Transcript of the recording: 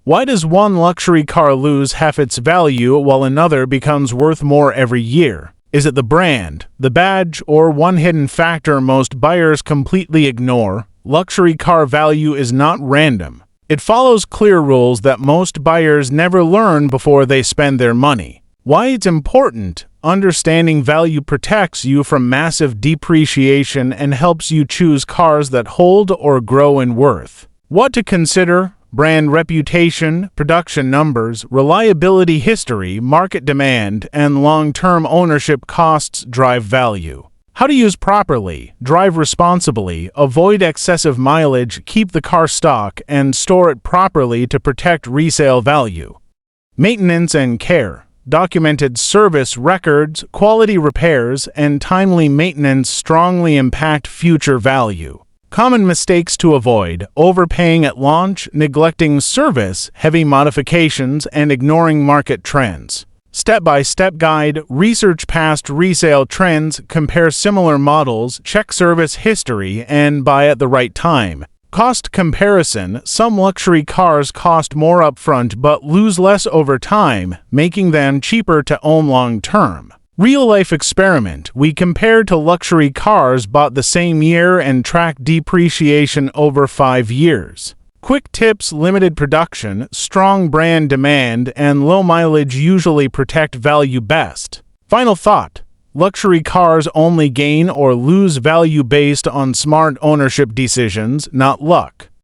Why does one luxury car lose half its value while another becomes worth more every year? Is it the brand, the badge, or one hidden factor most buyers completely ignore? Luxury car value is not random. It follows clear rules that most buyers never learn before they spend their money. Why it's important: understanding value protects you from massive depreciation and helps you choose cars that hold or grow in worth. What to consider: brand reputation, production numbers, reliability history, market demand, and long-term ownership costs drive value. How to use properly: drive responsibly, avoid excessive mileage, keep the car stock, and store it properly to protect resale value. Maintenance and care: documented service records, quality repairs, and timely maintenance strongly impact future value. Common mistakes to avoid: overpaying at launch, neglecting service, heavy modifications, and ignoring market trends. Step-by-step guide: research past resale trends, compare similar models, check service history, and buy at the right time. Cost comparison: some luxury cars cost more upfront but lose less over time, making them cheaper to own long-term. Real-life experiment: we compared to luxury cars bought the same year and tracked depreciation over 5 years. Quick tips: limited production, strong brand demand, and low mileage usually protect value best. Final thought: luxury cars only gain or lose value based on smart ownership decisions, not luck.